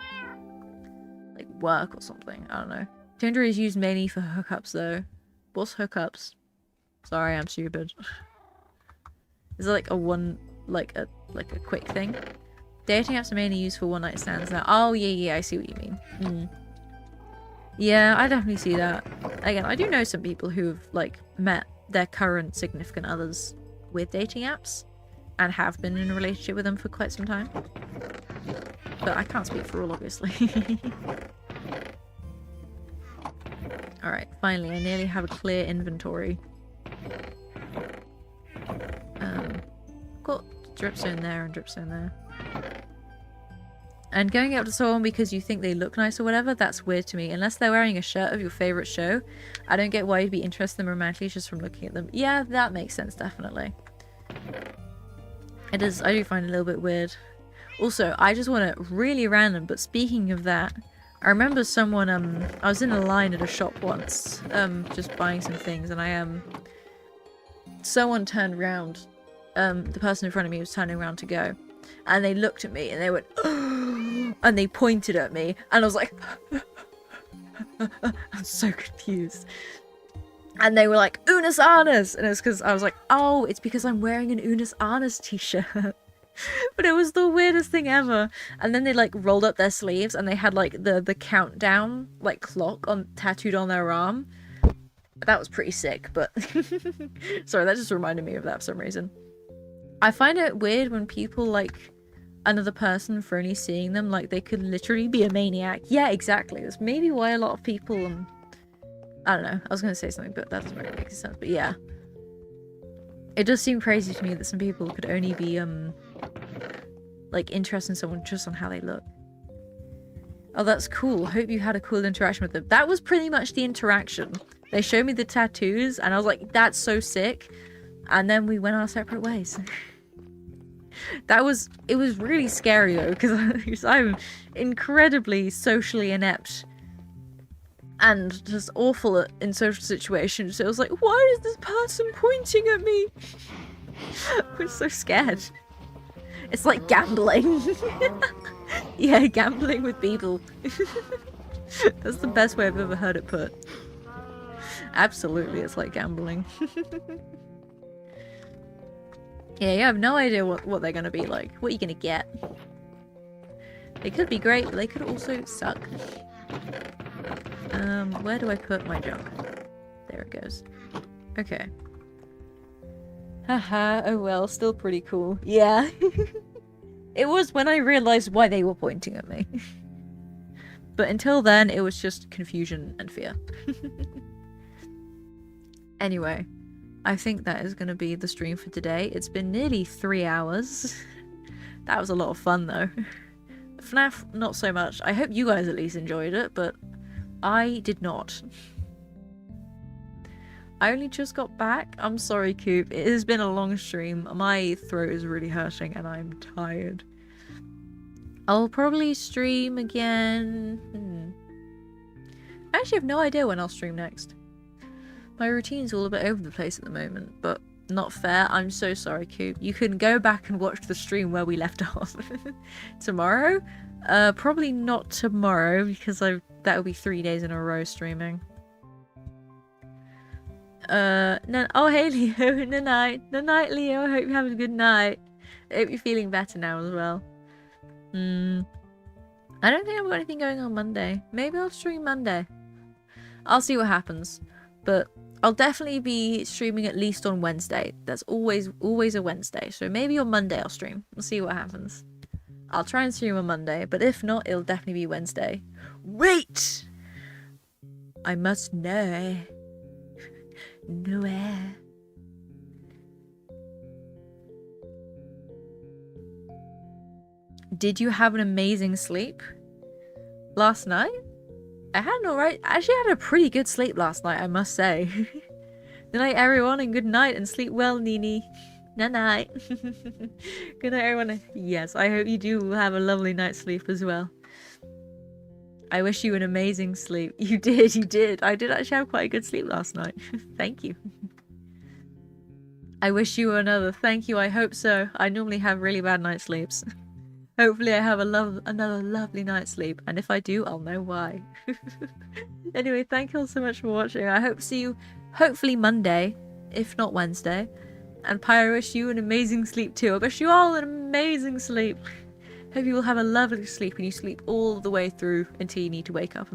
work or something. I don't know. Tinder is used mainly for hookups though. What's hookups? Sorry, I'm stupid. Is it like a quick thing? Dating apps are mainly used for one night stands now. Oh yeah, I see what you mean. Yeah, I definitely see that. Again, I do know some people who've like met their current significant others with dating apps. and have been in a relationship with them for quite some time. But I can't speak for all, obviously. Alright, finally, I nearly have a clear inventory. Got dripstone there and dripstone there. And going up to someone because you think they look nice or whatever, that's weird to me. Unless they're wearing a shirt of your favourite show, I don't get why you'd be interested in them romantically just from looking at them. Yeah, that makes sense, definitely. It is, I do find it a little bit weird. Also, I just want to, really random, but speaking of that, I remember someone, I was in a line at a shop once, just buying some things, and someone turned around, the person in front of me was turning around to go, and they looked at me, and they went, and they pointed at me, and I was like, I'm so confused. And they were like, Unis Arnis! And it was because I was like, oh, it's because I'm wearing an Unis Arnis t-shirt. But it was the weirdest thing ever. And then they like rolled up their sleeves and they had like the countdown like clock tattooed on their arm. That was pretty sick, but sorry, that just reminded me of that for some reason. I find it weird when people like another person for only seeing them, like they could literally be a maniac. Yeah, exactly. That's maybe why a lot of people I don't know. I was going to say something, but that doesn't really make sense. But yeah. It does seem crazy to me that some people could only be, like, interested in someone just on how they look. Oh, that's cool. Hope you had a cool interaction with them. That was pretty much the interaction. They showed me the tattoos, and I was like, that's so sick. And then we went our separate ways. It was really scary, though, because I'm incredibly socially inept. And just awful in social situations. So I was like, why is this person pointing at me? I was so scared. It's like gambling. Yeah, gambling with people. That's the best way I've ever heard it put. Absolutely, it's like gambling. Yeah, you have no idea what they're gonna be like. What you're gonna get. They could be great, but they could also suck. Where do I put my junk? There it goes. Okay. Haha, oh well, still pretty cool. Yeah. It was when I realized why they were pointing at me. But until then, it was just confusion and fear. Anyway, I think that is going to be the stream for today. It's been nearly 3 hours. That was a lot of fun, though. FNAF, not so much. I hope you guys at least enjoyed it, but I did not. I only just got back. I'm sorry, Coop. It has been a long stream. My throat is really hurting and I'm tired. I'll probably stream again. I actually have no idea when I'll stream next. My routine's all a bit over the place at the moment, but not fair. I'm so sorry, Coop. You can go back and watch the stream where we left off. Tomorrow? Probably not tomorrow because that will be 3 days in a row streaming. No, oh hey Leo, no night Leo, I hope you're having a good night. I hope you're feeling better now as well. I don't think I've got anything going on Monday. Maybe I'll stream Monday. I'll see what happens. But I'll definitely be streaming at least on Wednesday. That's always a Wednesday. So maybe on Monday I'll stream. We'll see what happens. I'll try and stream on Monday, but if not, it'll definitely be Wednesday. Wait! I must know. Nowhere. Did you have an amazing sleep last night? I had an alright. I actually had a pretty good sleep last night, I must say. Good night, everyone, and good night, and sleep well, Nini. Night night. Good night, everyone. Yes, I hope you do have a lovely night's sleep as well. I wish you an amazing sleep. You did, you did. I did actually have quite a good sleep last night. Thank you. I wish you another. Thank you, I hope so. I normally have really bad night sleeps. Hopefully I have another lovely night's sleep. And if I do, I'll know why. Anyway, thank you all so much for watching. I hope to see you hopefully Monday, if not Wednesday. And Pi, I wish you an amazing sleep too. I wish you all an amazing sleep. Hope you will have a lovely sleep and you sleep all the way through until you need to wake up.